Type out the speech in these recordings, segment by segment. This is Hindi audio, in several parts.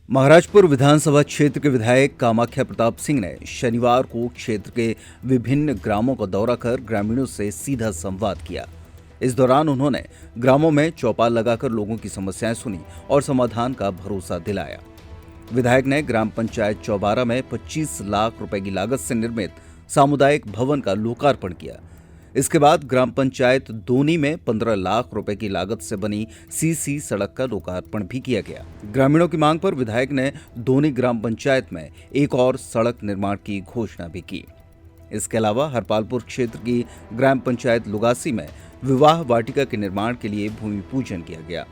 महाराजपुर विधानसभा क्षेत्र के विधायक कामाख्या प्रताप सिंह ने शनिवार को क्षेत्र के विभिन्न ग्रामों का दौरा कर ग्रामीणों से सीधा संवाद किया। इस दौरान उन्होंने ग्रामों में चौपाल लगाकर लोगों की समस्याएं सुनी और समाधान का भरोसा दिलाया। विधायक ने ग्राम पंचायत चौबारा में 25 लाख रुपए की लागत से निर्मित सामुदायिक भवन का लोकार्पण किया। इसके बाद ग्राम पंचायत दोनी में 15 लाख रुपए की लागत से बनी सीसी सड़क का लोकार्पण भी किया गया। ग्रामीणों की मांग पर विधायक ने दोनी ग्राम पंचायत में एक और सड़क निर्माण की घोषणा भी की। इसके अलावा हरपालपुर क्षेत्र की ग्राम पंचायत लुगासी में विवाह वाटिका के निर्माण के लिए भूमि पूजन किया गया।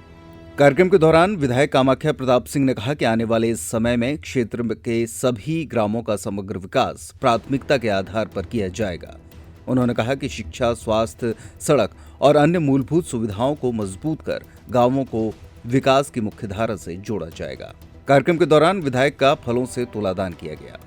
कार्यक्रम के दौरान विधायक कामाख्या प्रताप सिंह ने कहा कि आने वाले समय में क्षेत्र के सभी ग्रामों का समग्र विकास प्राथमिकता के आधार पर किया जाएगा। उन्होंने कहा कि शिक्षा, स्वास्थ्य, सड़क और अन्य मूलभूत सुविधाओं को मजबूत कर गांवों को विकास की मुख्यधारा से जोड़ा जाएगा। कार्यक्रम के दौरान विधायक का फलों से तुलादान किया गया।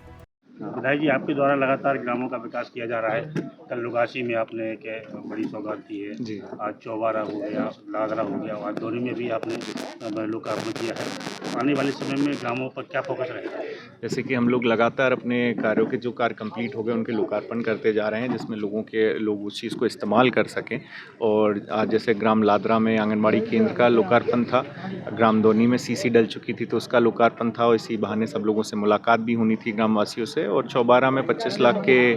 विधायक जी, आपके द्वारा लगातार ग्रामों का विकास किया जा रहा है। कल लुगासी में आपने एक बड़ी सौगात दी है जी। आज चौबारा हो गया, लादरा हो गया, आज दोनी में भी आपने लोकार्पण किया है। आने वाले समय में ग्रामों पर क्या फोकस रहेगा? जैसे कि हम लोग लगातार अपने कार्यों के जो कार्य कंप्लीट हो गए उनके लोकार्पण करते जा रहे हैं, जिसमें लोग उस चीज़ को इस्तेमाल कर सकें। और आज जैसे ग्राम लादरा में आंगनबाड़ी केंद्र का लोकार्पण था, ग्राम दोनी में सीसी डल चुकी थी तो उसका लोकार्पण था और इसी बहाने सब लोगों से मुलाकात भी होनी थी ग्रामवासियों से। और चौबारा में 25 लाख के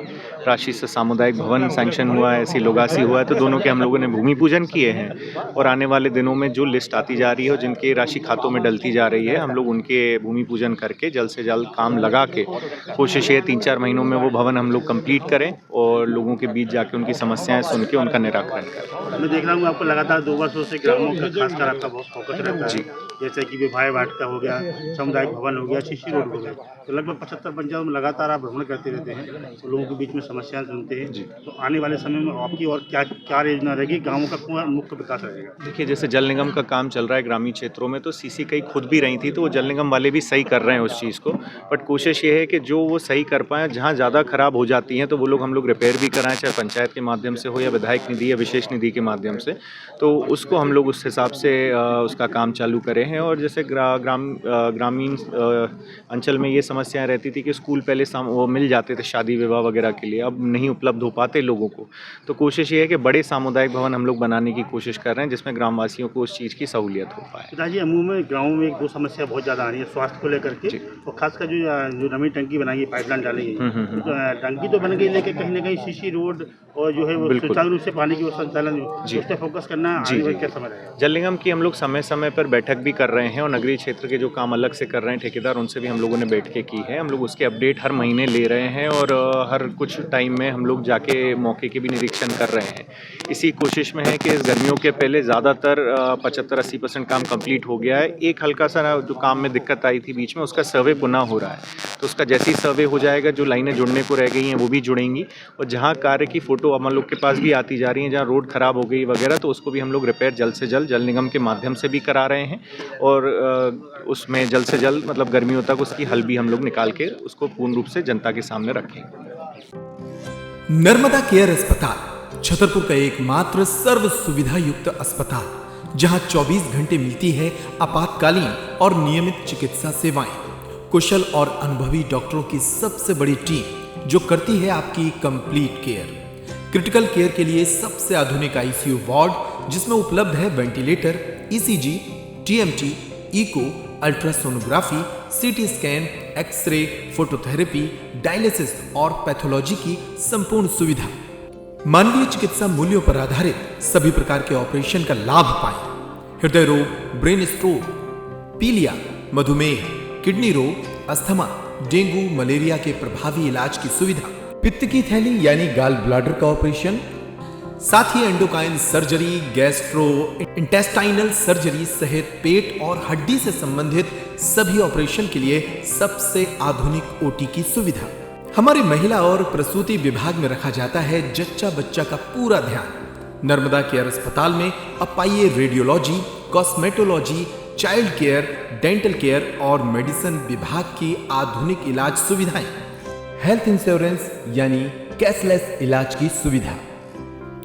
राशि से सामुदायिक भवन सैंक्शन हुआ है, ऐसी लोगासी हुआ है, तो दोनों के हम लोगों ने भूमि पूजन किए हैं। और आने वाले दिनों में जो लिस्ट आती जा रही है और जिनकी राशि खातों में डलती जा रही है, हम लोग उनके भूमि पूजन करके जल्द से जल्द काम लगा के कोशिश है 3-4 महीनों में वो भवन हम लोग कंप्लीट करें और लोगों के बीच जाके उनकी समस्याएं सुन के उनका निराकरण करें। मैं देख रहा हूँ आपको लगातार 2 वर्षों से ग्रामों का खासकर आपका बहुत फोकस रहता है, जैसे कि विवाह वाटिका हो गया, सामुदायिक भवन हो गया, सीसी रोड हो गया। तो लगभग 75 पंचायतों में लगातार आप भ्रमण करते रहते हैं, तो लोगों के बीच में समस्याएं सुनते हैं। तो आने वाले समय में आपकी और क्या योजना रहेगी, गाँवों का मुख्य विकास रहेगा? देखिए, जैसे जल निगम का काम चल रहा है ग्रामीण क्षेत्रों में, तो सीसी कई खुद भी रही थी, तो वो जल निगम वाले भी सही कर रहे हैं उस चीज़ को। बट कोशिश ये है कि जो वो सही कर पाएँ, जहाँ ज़्यादा खराब हो जाती हैं तो वो हम लोग रिपेयर भी कराएं, चाहे पंचायत के माध्यम से हो या विधायक निधि या विशेष निधि के माध्यम से। तो उसको हम लोग उस हिसाब से उसका काम चालू करे हैं। और जैसे ग्रामीण अंचल में ये समस्याएं रहती थी कि स्कूल पहले वो मिल जाते थे शादी विवाह वगैरह के लिए, अब नहीं उपलब्ध हो पाते लोगों को। तो कोशिश ये है कि बड़े सामुदायिक भवन हम लोग बनाने की कोशिश कर रहे हैं, जिसमें ग्रामवासियों को उस चीज़ की सहूलियत हो पाए। पिताजी, अमूमन गाँव में 2 समस्या बहुत ज़्यादा आ रही है स्वास्थ्य को लेकर के, और खासकर जो नई टंकी बनाई है, पाइपलाइन डाली गई, टंकी तो बन गई, लेकिन कहीं ना कहीं सीसी रोड और जो है वो सुचारू रूप से पानी की संचालन उस पर फोकस करना क्या समय रहेगा? जल निगम की हम लोग समय समय पर बैठक भी कर रहे हैं और नगरीय क्षेत्र के जो काम अलग से कर रहे हैं ठेकेदार, उनसे भी हम लोगों ने बैठकें की है। हम लोग उसके अपडेट हर महीने ले रहे हैं और हर कुछ टाइम में हम लोग जाके मौके के भी निरीक्षण कर रहे हैं। इसी कोशिश में है कि इस गर्मियों के पहले ज़्यादातर 75-80% काम कंप्लीट हो गया है। एक हल्का सा जो काम में दिक्कत आई थी बीच में, उसका सर्वे पुनः हो रहा है, तो उसका जैसे ही सर्वे हो जाएगा, जो लाइनें जुड़ने को रह गई हैं वो भी जुड़ेंगी। और जहाँ कार्य की फ़ोटो हम लोग के पास भी आती जा रही हैं, जहाँ रोड ख़राब हो गई वगैरह, तो उसको भी हम लोग रिपेयर जल्द से जल्द जल निगम के माध्यम से भी करा रहे हैं। और उसमें जल्द से जल्द मतलब गर्मियों तक उसकी हल भी हम लोग निकाल के उसको पूर्ण रूप से जनता के सामने रखेंगे। नर्मदा केयर अस्पताल छतरपुर का एकमात्र सर्व सुविधा युक्त अस्पताल, जहां 24 घंटे मिलती है आपातकालीन और नियमित चिकित्सा सेवाएं। कुशल और अनुभवी डॉक्टरों की सबसे बड़ी टीम जो करती है आपकी कंप्लीट केयर। क्रिटिकल केयर के लिए सबसे आधुनिक आईसीयू वार्ड, जिसमें उपलब्ध है ventilator, ECG, TMT, echo, ultrasonography, CT scan, x-ray, phototherapy, dialysis और पैथोलॉजी की संपूर्ण सुविधा। मानवीय चिकित्सा मूल्यों पर आधारित सभी प्रकार के ऑपरेशन का लाभ पाएं। हृदय रोग, ब्रेन स्ट्रोक, पीलिया, मधुमेह, किडनी रोग, अस्थमा, डेंगू, मलेरिया के प्रभावी इलाज की सुविधा, पित्त की थैली यानी गाल ब्लैडर का ऑपरेशन, साथ ही endocrine surgery, gastro intestinal surgery सहित पेट और हड्डी से संबंधित सभी ऑपरेशन के लिए सबसे आधुनिक ओटी की सुविधा। हमारे महिला और प्रसूति विभाग में रखा जाता है जच्चा बच्चा का पूरा ध्यान। नर्मदा केयर अस्पताल में अब पाइए radiology, cosmetology, child care, dental care और मेडिसिन विभाग की आधुनिक इलाज सुविधाएं। हेल्थ इंश्योरेंस यानी कैशलेस इलाज की सुविधा।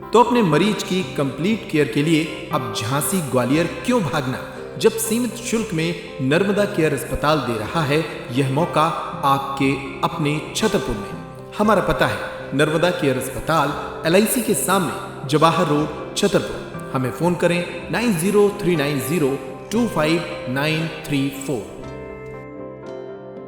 तो अपने मरीज की कंप्लीट केयर के लिए अब झांसी ग्वालियर क्यों भागना? जब सीमित शुल्क में नर्मदा केयर अस्पताल दे रहा है यह मौका आपके अपने छतरपुर में। हमारा पता है नर्मदा केयर अस्पताल LIC के सामने, जवाहर रोड, छतरपुर। हमें फोन करें 9039025934।